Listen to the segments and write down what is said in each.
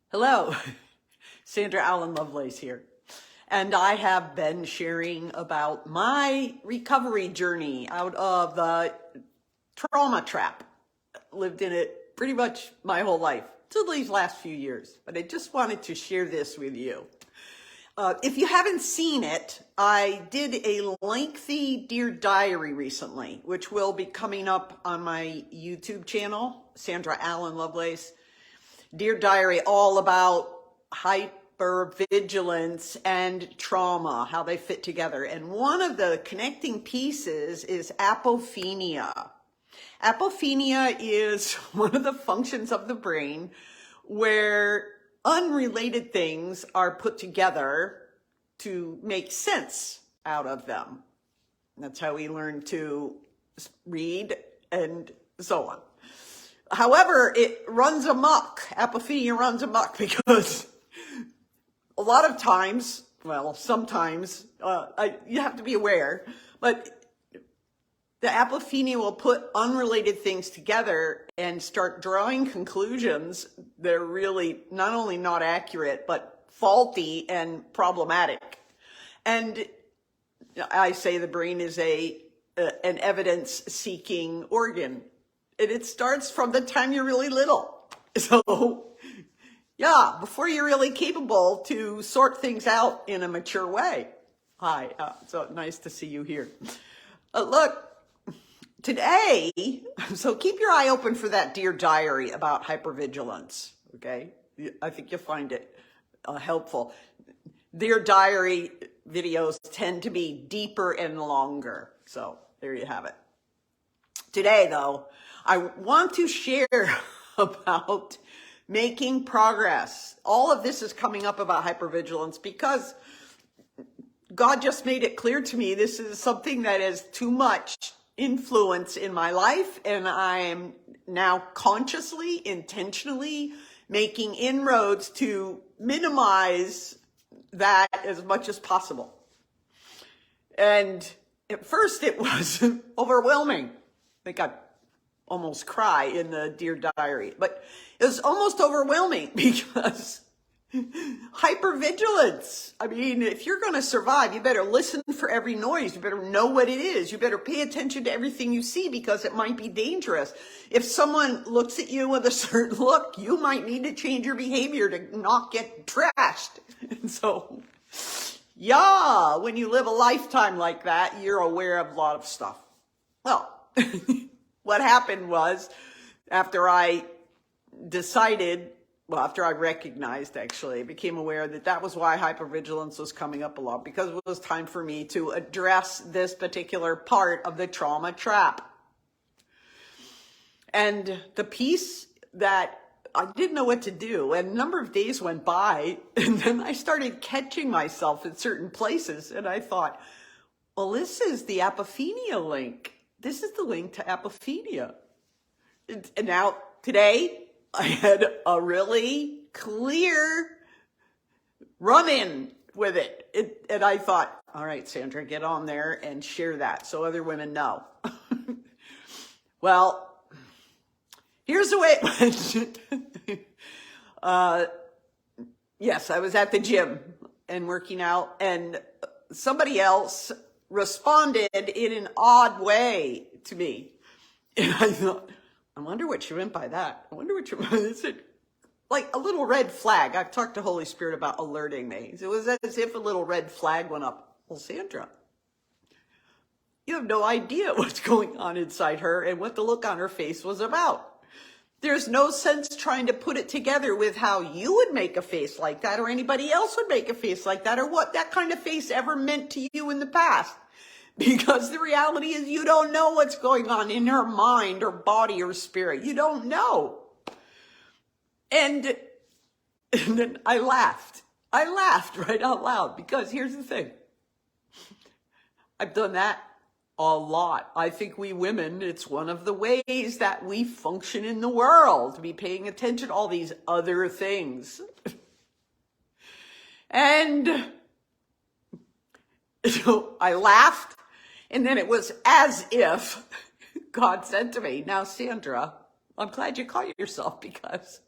Hello, Sandra Allen Lovelace here. And I have been sharing about my recovery journey out of the trauma trap. Lived in it pretty much my whole life, till these last few years. But I just wanted to share this with you. If you haven't seen it, I did a lengthy Dear Diary recently, which will be coming up on my YouTube channel, Sandra Allen Lovelace. Dear Diary, all about hypervigilance and trauma, how they fit together. And one of the connecting pieces is apophenia. Apophenia is one of the functions of the brain where unrelated things are put together to make sense out of them. That's how we learn to read and so on. However, it runs amok. Apophenia runs amok because a lot of times, well, sometimes, you have to be aware, but the apophenia will put unrelated things together and start drawing conclusions that are really not only not accurate, but faulty and problematic. And I say the brain is an evidence-seeking organ. And it starts from the time you're really little. So, yeah, before you're really capable to sort things out in a mature way. Hi, so nice to see you here. Look, today, so keep your eye open for that Dear Diary about hypervigilance, okay? I think you'll find it helpful. Dear Diary videos tend to be deeper and longer. So there you have it. Today, though, I want to share about making progress. All of this is coming up about hypervigilance because God just made it clear to me this is something that has too much influence in my life, and I am now consciously, intentionally making inroads to minimize that as much as possible. And at first it was overwhelming. I think I almost cry in the Dear Diary, but it was almost overwhelming because hypervigilance. I mean, if you're going to survive, you better listen for every noise. You better know what it is. You better pay attention to everything you see because it might be dangerous. If someone looks at you with a certain look, you might need to change your behavior to not get trashed. And so, yeah, when you live a lifetime like that, you're aware of a lot of stuff. Well, what happened was after I recognized, actually, I became aware that that was why hypervigilance was coming up a lot, because it was time for me to address this particular part of the trauma trap. And the piece that I didn't know what to do, and a number of days went by, and then I started catching myself in certain places, and I thought, well, this is the apophenia link. This is the link to apophenia. And now, today, I had a really clear run-in with it. And I thought, all right, Sandra, get on there and share that so other women know. Well, here's the way it went. Yes, I was at the gym and working out, and somebody else responded in an odd way to me. And I thought, I wonder what she meant by that. I wonder what she meant. It's like a little red flag. I've talked to Holy Spirit about alerting me. It was as if a little red flag went up. Well, Sandra, you have no idea what's going on inside her and what the look on her face was about. There's no sense trying to put it together with how you would make a face like that or anybody else would make a face like that or what that kind of face ever meant to you in the past. Because the reality is you don't know what's going on in her mind or body or spirit. You don't know. And then I laughed. I laughed right out loud because here's the thing. I've done that a lot. I think we women, it's one of the ways that we function in the world, to be paying attention to all these other things. And so I laughed, and then it was as if God said to me, now, Sandra, I'm glad you caught yourself because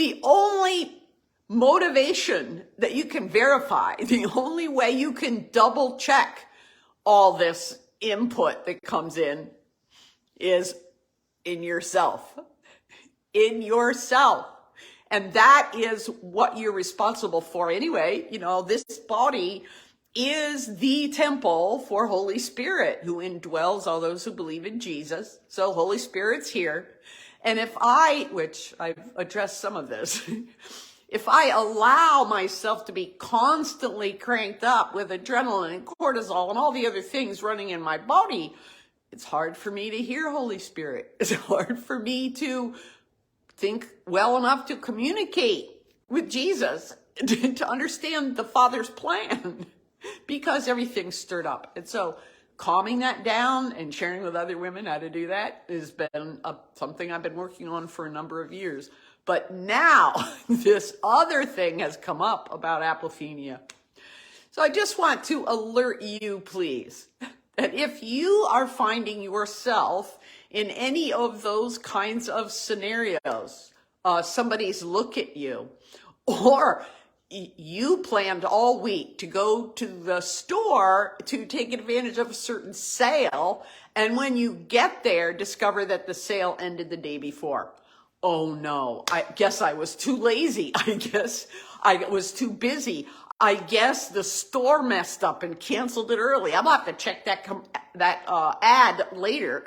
the only motivation that you can verify, the only way you can double check all this input that comes in is in yourself. In yourself. And that is what you're responsible for anyway. You know, this body is the temple for Holy Spirit, who indwells all those who believe in Jesus. So Holy Spirit's here. And if which I've addressed some of this, if I allow myself to be constantly cranked up with adrenaline and cortisol and all the other things running in my body, it's hard for me to hear Holy Spirit. It's hard for me to think well enough to communicate with Jesus, to understand the Father's plan, because everything's stirred up. And so calming that down and sharing with other women how to do that has been something I've been working on for a number of years. But now this other thing has come up about apophenia. So I just want to alert you, please, that if you are finding yourself in any of those kinds of scenarios, somebody's look at you, or you planned all week to go to the store to take advantage of a certain sale, and when you get there, discover that the sale ended the day before. Oh no, I guess I was too lazy. I guess I was too busy. I guess the store messed up and canceled it early. I'm gonna have to check that ad later.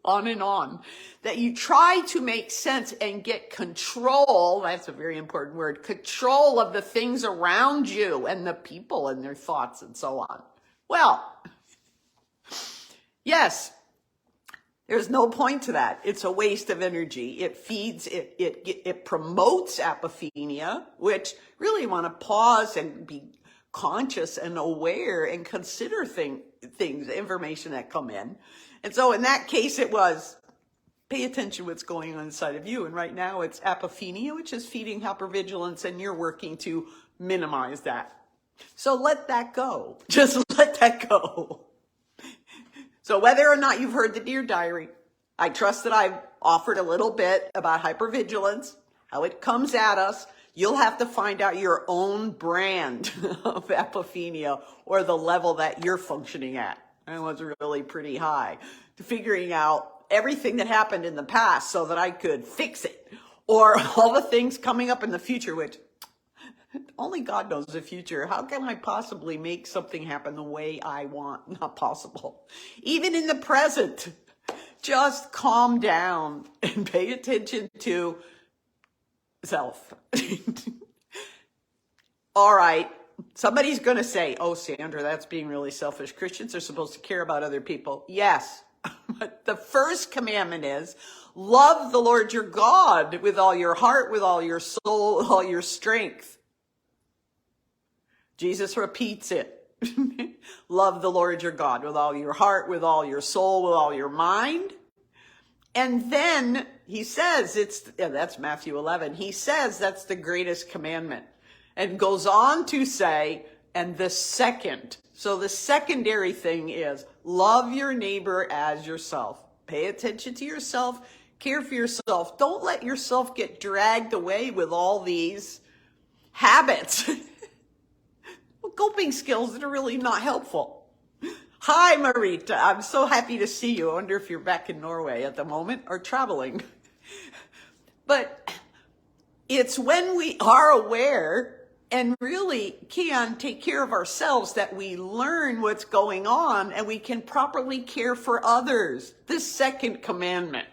On and on. That you try to make sense and get control, that's a very important word, control of the things around you and the people and their thoughts and so on. Well, yes, there's no point to that. It's a waste of energy. It feeds, it promotes apophenia, which really want to pause and be conscious and aware and consider things, information that come in. And so in that case, it was pay attention to what's going on inside of you. And right now it's apophenia, which is feeding hypervigilance, and you're working to minimize that. So let that go. Just let that go. So whether or not you've heard the Dear Diary, I trust that I've offered a little bit about hypervigilance, how it comes at us. You'll have to find out your own brand of apophenia, or the level that you're functioning at. And it was really pretty high, to figuring out everything that happened in the past so that I could fix it, or all the things coming up in the future, which only God knows the future. How can I possibly make something happen the way I want? Not possible. Even in the present, just calm down and pay attention to self. All right. Somebody's going to say, oh, Sandra, that's being really selfish. Christians are supposed to care about other people. Yes. But the first commandment is love the Lord your God with all your heart, with all your soul, with all your strength. Jesus repeats it. Love the Lord your God with all your heart, with all your soul, with all your mind. And then he says, that's Matthew 11. He says that's the greatest commandment. And goes on to say, and the second. So the secondary thing is love your neighbor as yourself. Pay attention to yourself. Care for yourself. Don't let yourself get dragged away with all these habits. Coping skills that are really not helpful. Hi, Marita. I'm so happy to see you. I wonder if you're back in Norway at the moment or traveling. But it's when we are aware and really can take care of ourselves that we learn what's going on and we can properly care for others. The second commandment.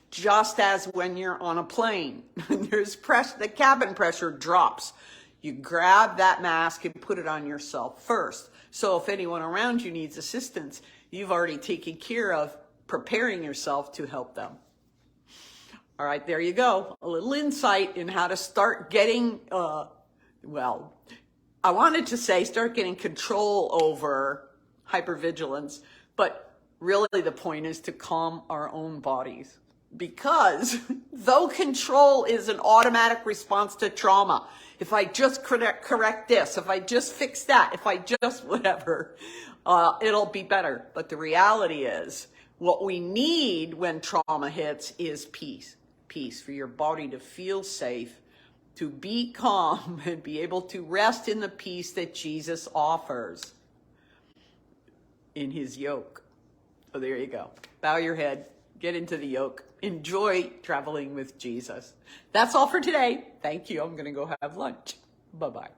Just as when you're on a plane, there's pressure, the cabin pressure drops. You grab that mask and put it on yourself first. So if anyone around you needs assistance, you've already taken care of preparing yourself to help them. All right, there you go. A little insight in how to start getting, I wanted to say start getting control over hypervigilance, but really the point is to calm our own bodies. Because though control is an automatic response to trauma, if I just correct this, if I just fix that, if I just whatever, it'll be better. But the reality is what we need when trauma hits is peace. Peace for your body to feel safe, to be calm and be able to rest in the peace that Jesus offers in his yoke. So there you go. Bow your head, get into the yoke, enjoy traveling with Jesus. That's all for today. Thank you. I'm going to go have lunch. Bye-bye.